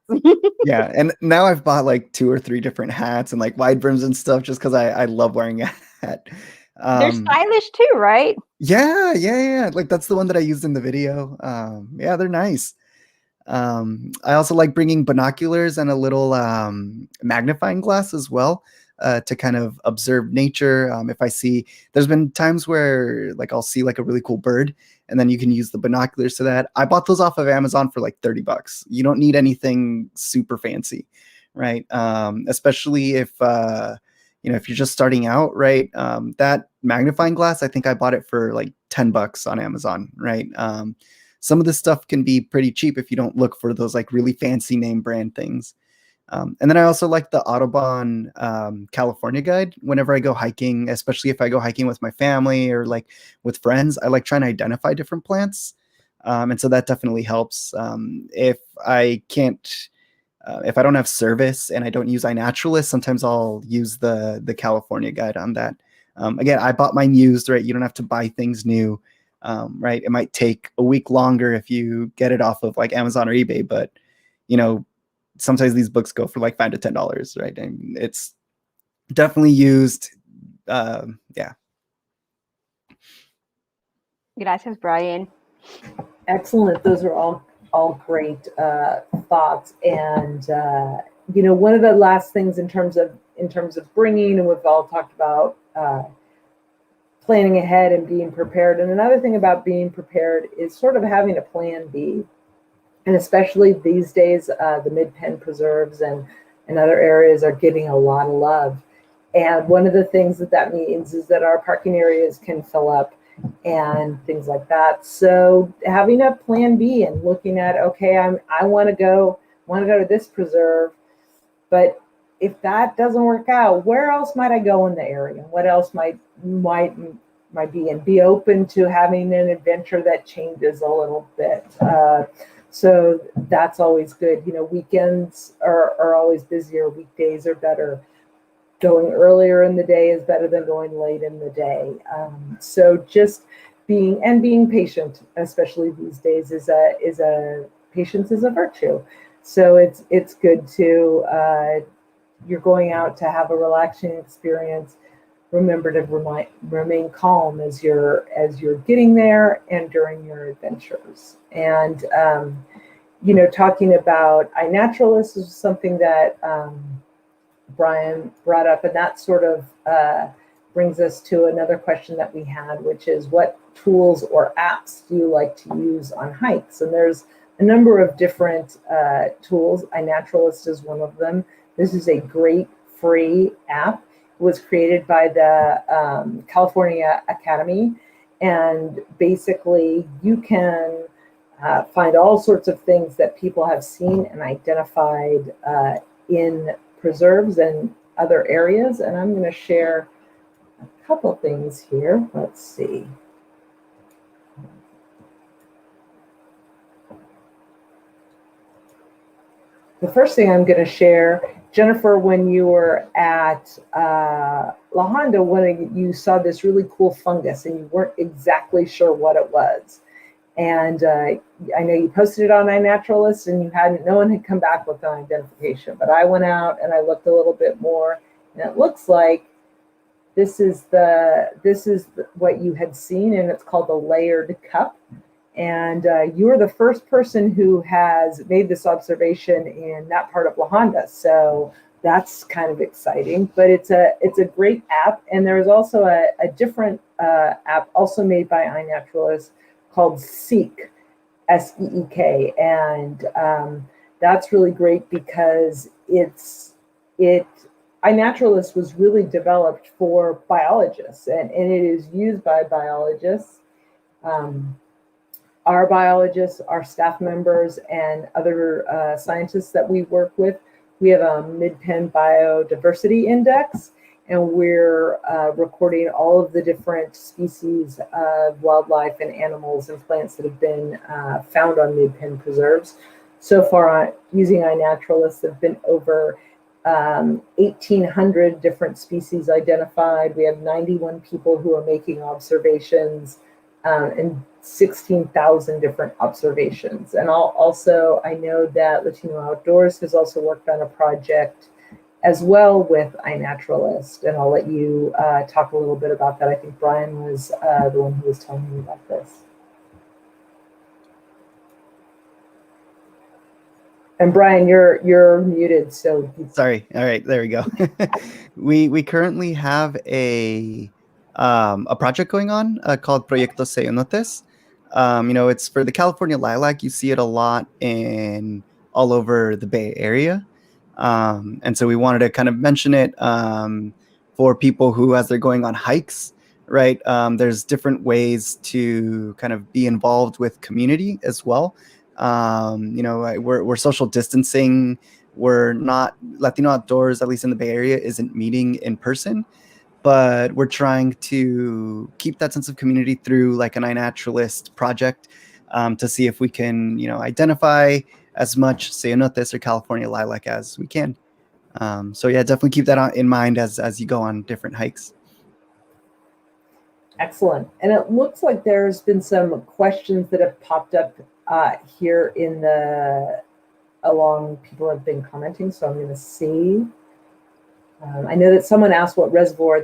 Yeah, and now I've bought like 2 or 3 different hats and like wide brims and stuff just because I love wearing a hat. They're stylish too, right? Yeah. Like that's the one that I used in the video. Yeah, they're nice. I also like bringing binoculars and a little magnifying glass as well, to kind of observe nature. If I see, there's been times where like I'll see like a really cool bird, and then you can use the binoculars to that. I bought those off of Amazon for like $30. You don't need anything super fancy, right? Especially if if you're just starting out, right? That magnifying glass, I think I bought it for like $10 on Amazon, right? Some of this stuff can be pretty cheap if you don't look for those like really fancy name brand things. And then I also like the Audubon California guide whenever I go hiking, especially if I go hiking with my family or like with friends. I like trying to identify different plants. And so that definitely helps. If I can't, if I don't have service and I don't use iNaturalist, sometimes I'll use the California guide on that. Again, I bought mine used, right? You don't have to buy things new, right? It might take a week longer if you get it off of like Amazon or eBay, but sometimes these books go for like $5 to $10, right? And it's definitely used. Yeah. Gracias, Brian. Excellent. Those are all great thoughts. And one of the last things in terms of bringing, and we've all talked about planning ahead and being prepared. And another thing about being prepared is sort of having a plan B. And especially these days, the mid-pen preserves and other areas are getting a lot of love. And one of the things that means is that our parking areas can fill up and things like that. So having a plan B and looking at, okay, I want to go to this preserve, but if that doesn't work out, where else might I go in the area? What else might be, and be open to having an adventure that changes a little bit. So that's always good. Weekends are always busier. Weekdays are better. Going earlier in the day is better than going late in the day. So just being patient, especially these days, patience is a virtue. So it's good to you're going out to have a relaxing experience. Remember to remain calm as you're getting there and during your adventures. And talking about iNaturalist is something that Brian brought up, and that sort of brings us to another question that we had, which is what tools or apps do you like to use on hikes? And there's a number of different tools. iNaturalist is one of them. This is a great free app. It was created by the California Academy, and basically you can find all sorts of things that people have seen and identified in preserves and other areas. And I'm going to share a couple things here. Let's see. The first thing I'm going to share, Jennifer, when you were at La Honda, when you saw this really cool fungus and you weren't exactly sure what it was. And I know you posted it on iNaturalist and no one had come back with an identification, but I went out and I looked a little bit more, and it looks like this is what you had seen, and it's called the layered cup. And you are the first person who has made this observation in that part of La Honda. So that's kind of exciting, but it's a great app. And there's also a different app also made by iNaturalist called Seek, S-E-E-K. And that's really great because iNaturalist was really developed for biologists, and it is used by biologists. Our biologists, our staff members, and other scientists that we work with. We have a mid-pen biodiversity index, and we're recording all of the different species of wildlife and animals and plants that have been found on mid-pen preserves. So far, using iNaturalist, there have been over 1,800 different species identified. We have 91 people who are making observations, and 16,000 different observations. And I know that Latino Outdoors has also worked on a project as well with iNaturalist, and I'll let you talk a little bit about that. I think Brian was the one who was telling me about this. And Brian, you're muted, so Sorry. All right, there we go. We currently have a project going on called Proyecto Cenotes. It's for the California lilac. You see it a lot in all over the Bay Area, and so we wanted to kind of mention it for people who, as they're going on hikes, right? There's different ways to kind of be involved with community as well. We're social distancing. We're not Latino Outdoors, at least in the Bay Area, isn't meeting in person, but we're trying to keep that sense of community through like an iNaturalist project to see if we can, identify as much cenotes or California lilac as we can. So yeah, definitely keep that in mind as you go on different hikes. excellent. And it looks like there's been some questions that have popped up here along. People have been commenting, so I'm going to see. I know that someone asked what reservoir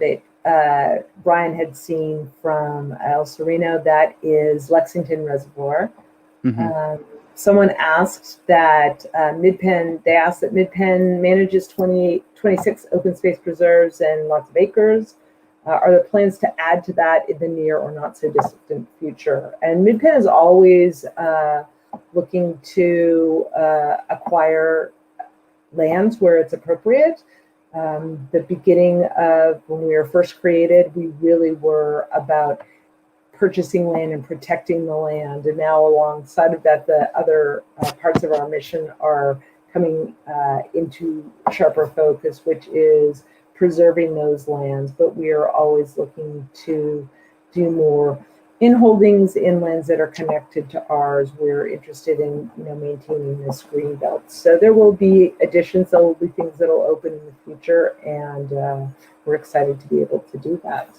Brian had seen from El Sereno. That is Lexington Reservoir. Mm-hmm. Someone asked that Mid-Penn manages 26 open space preserves and lots of acres. Are there plans to add to that in the near or not so distant future? And Mid-Penn is always looking to acquire lands where it's appropriate. The beginning of when we were first created, we really were about purchasing land and protecting the land. And now alongside of that, the other parts of our mission are coming into sharper focus, which is preserving those lands. But we are always looking to do more in holdings in lands that are connected to ours. We're interested in maintaining this green belt. So there will be additions. There will be things that will open in the future, and we're excited to be able to do that.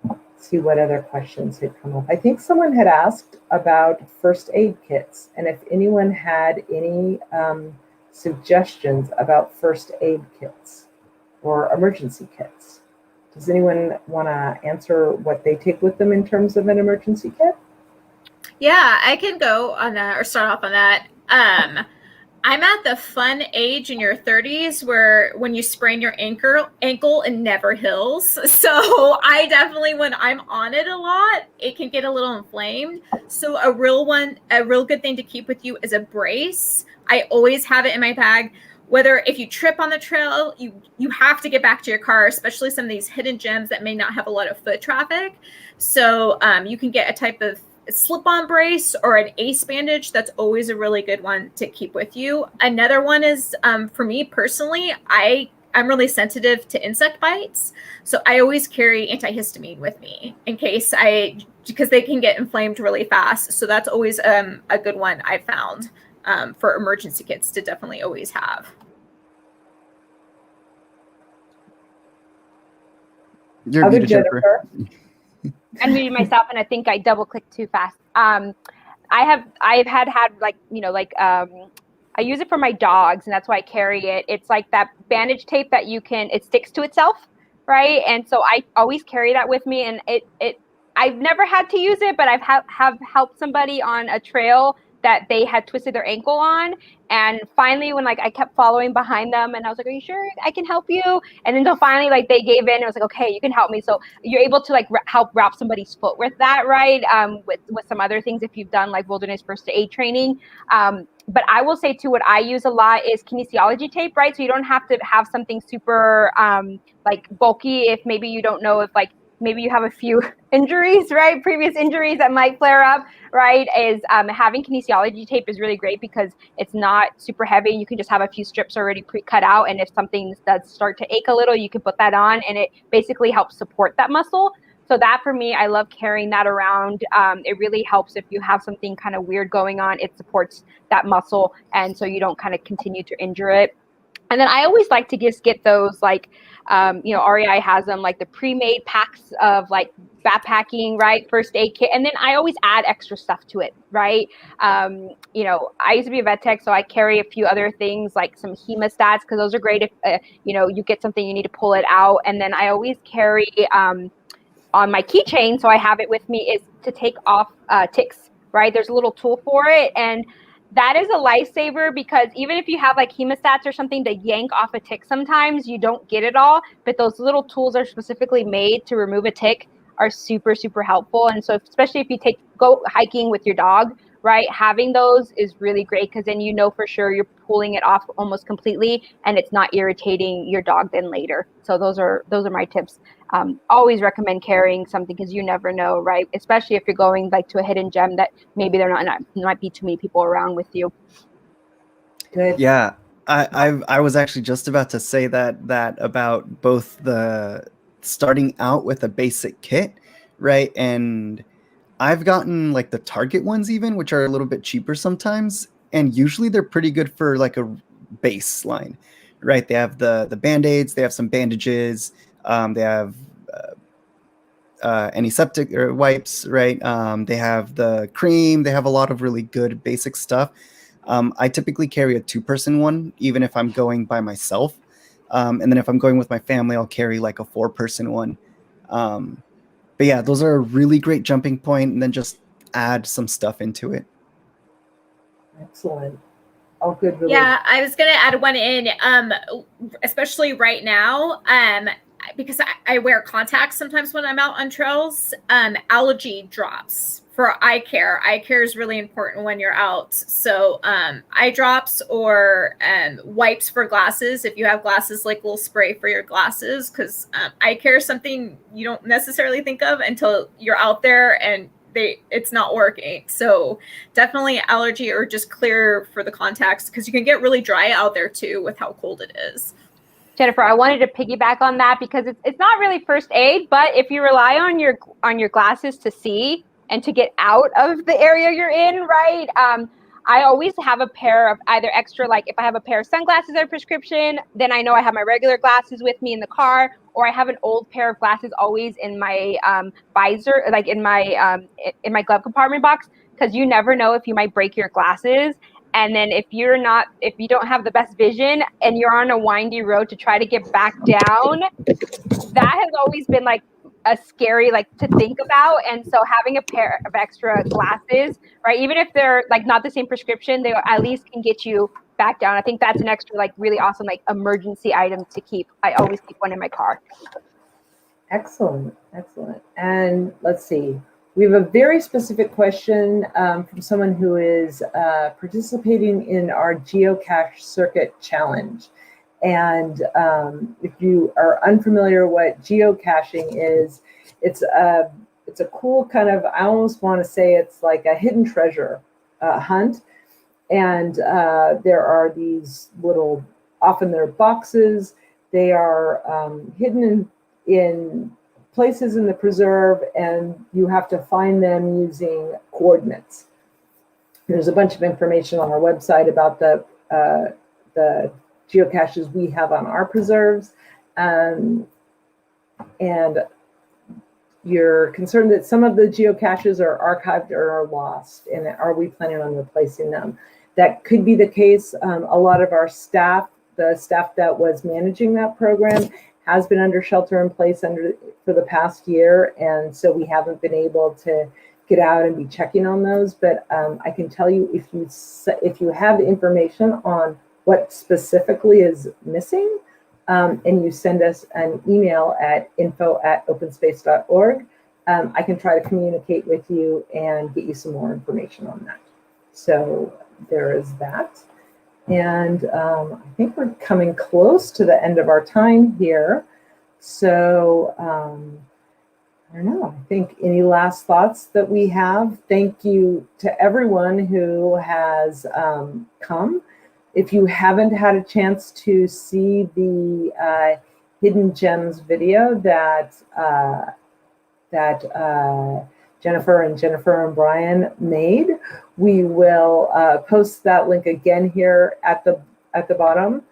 Let's see what other questions had come up. I think someone had asked about first aid kits, and if anyone had any suggestions about first aid kits or emergency kits. Does anyone want to answer what they take with them in terms of an emergency kit? Yeah, I can go on that or start off on that. I'm at the fun age in your 30s where when you sprain your ankle it never heals. So I definitely, when I'm on it a lot, it can get a little inflamed. So a real good thing to keep with you is a brace. I always have it in my bag. Whether if you trip on the trail, you have to get back to your car, especially some of these hidden gems that may not have a lot of foot traffic. So you can get a type of slip-on brace or an ace bandage. That's always a really good one to keep with you. Another one is, for me personally, I'm really sensitive to insect bites. So I always carry antihistamine with me in case because they can get inflamed really fast. So that's always a good one I've found for emergency kits to definitely always have. You're muted, Jennifer. I muted myself, and I think I double clicked too fast. I've had I use it for my dogs, and that's why I carry it. It's like that bandage tape that it sticks to itself, right? And so I always carry that with me, and I've never had to use it, but I've have helped somebody on a trail that they had twisted their ankle on. And finally, when I kept following behind them and I was like, are you sure I can help you? And then finally, they gave in and I was like, okay, you can help me. So you're able to help wrap somebody's foot with that, right? With some other things if you've done wilderness first aid training. But I will say too, what I use a lot is kinesiology tape, right? So you don't have to have something super bulky if maybe you don't know if maybe you have a few injuries, right? Previous injuries that might flare up, right? Is having kinesiology tape is really great because it's not super heavy. You can just have a few strips already pre-cut out. And if something does start to ache a little, you can put that on and it basically helps support that muscle. So that for me, I love carrying that around. It really helps if you have something kind of weird going on. It supports that and so you don't kind of continue to injure it. And then I always like to just get those REI has them the pre-made packs of backpacking, right? First aid kit. And then I always add extra stuff to it, right? I used to be a vet tech, so I carry a few other things like some hemostats because those are great if, you get something, you need to pull it out. And then I always carry on my keychain, so I have it with me, is to take off ticks, right? There's a little tool for it. And that is a lifesaver, because even if you have like hemostats or something to yank off a tick, sometimes you don't get it all, but those little tools are specifically made to remove a tick, are super, super helpful. And so especially if you go hiking with your dog, right, having those is really great, because then you know for sure you're pulling it off almost completely and it's not irritating your dog then later. So those are my tips. Always recommend carrying something, because you never know, right? Especially if you're going like to a hidden gem that maybe there might be too many people around with you. Good. Yeah, I was actually just about to say that about both the starting out with a basic kit, right? And I've gotten like the Target ones even, which are a little bit cheaper sometimes, and usually they're pretty good for like a baseline, right? They have the Band-Aids, they have some bandages, they have antiseptic or wipes, right? They have the cream, they have a lot of really good basic stuff. I typically carry a 2-person one, even if I'm going by myself. And then if I'm going with my family, I'll carry like a 4-person one. But yeah, those are a really great jumping point, and then just add some stuff into it. Excellent. All good. Really. Yeah, I was gonna add one in, especially right now, because I wear contacts sometimes when I'm out on trails. Allergy drops for eye care. Eye care is really important when you're out. So eye drops or wipes for glasses. If you have glasses, like little spray for your glasses, because eye care is something you don't necessarily think of until you're out there and it's not working. So definitely allergy or just clear for the contacts, because you can get really dry out there too with how cold it is. Jennifer, I wanted to piggyback on that, because it's not really first aid, but if you rely on your glasses to see and to get out of the area you're in, right? I always have a pair of either extra, like if I have a pair of sunglasses that are prescription, then I know I have my regular glasses with me in the car, or I have an old pair of glasses always in my visor, like in my glove compartment box, because you never know if you might break your glasses. And then if you don't have the best vision and you're on a windy road to try to get back down, that has always been like a scary, like to think about. And so having a pair of extra glasses, right, even if they're like not the same prescription, they at least can get you back down. I think that's an extra like really awesome like emergency item to keep. I always keep one in my car. Excellent. And let's see. We have a very specific question from someone who is participating in our geocache circuit challenge. And if you are unfamiliar what geocaching is, it's a cool kind of, I almost want to say it's like a hidden treasure hunt. And there are these little, often they're boxes. They are hidden in places in the preserve, and you have to find them using coordinates. There's a bunch of information on our website about the geocaches we have on our preserves, and you're concerned that some of the geocaches are archived or are lost, and are we planning on replacing them? That could be the case. A lot of our staff, the staff that was managing that program, has been under shelter in place for the past year, and so we haven't been able to get out and be checking on those. But I can tell you, if you have information on what specifically is missing, and you send us an email at info@openspace.org, I can try to communicate with you and get you some more information on that. So there is that. And I think we're coming close to the end of our time here. So I don't know, I think any last thoughts that we have? Thank you to everyone who has come. If you haven't had a chance to see the Hidden Gems video that Jennifer and Brian made, we will post that link again here at the bottom.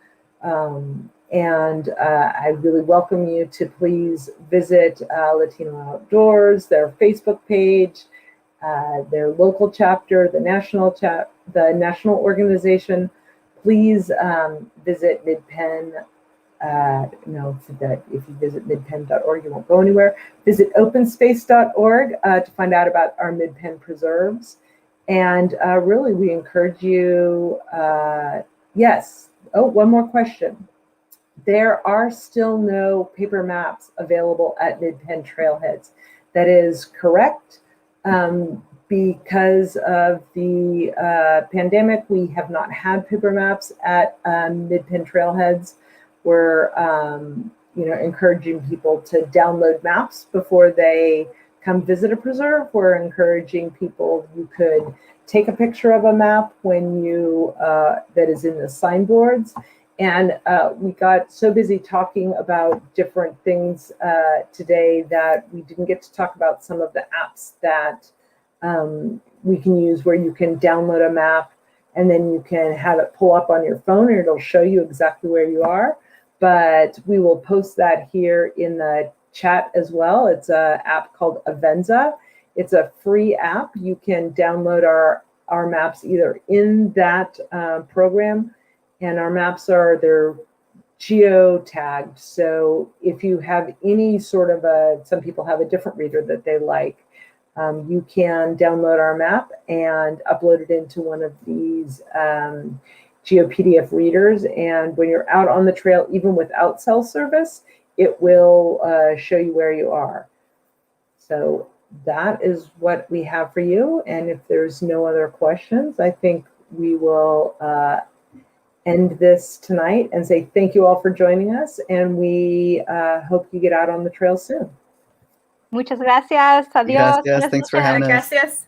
And I really welcome you to please visit Latino Outdoors, their Facebook page, their local chapter, the national organization. Please visit MidPenn. If you visit midpenn.org, you won't go anywhere. Visit openspace.org to find out about our MidPenn preserves. And really, we encourage you, yes. Oh, one more question. There are still no paper maps available at Mid-Penn trailheads. That is correct. Because of the pandemic, we have not had paper maps at Mid-Penn trailheads. We're encouraging people to download maps before they come visit a preserve. We're encouraging people, you could take a picture of a map when you that is in the signboards. And we got so busy talking about different things today that we didn't get to talk about some of the apps that we can use, where you can download a map and then you can have it pull up on your phone and it'll show you exactly where you are. But we will post that here in the chat as well. It's an app called Avenza. It's a free app. You can download our maps either in that program, and our maps they're geo-tagged. So if you have any sort of some people have a different reader that they like, you can download our map and upload it into one of these GeoPDF readers. And when you're out on the trail, even without cell service, it will show you where you are. So that is what we have for you. And if there's no other questions, I think we will end this tonight and say thank you all for joining us. And we hope you get out on the trail soon. Muchas gracias. Adiós. Gracias. Thanks for having us. Gracias.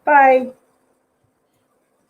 Bye.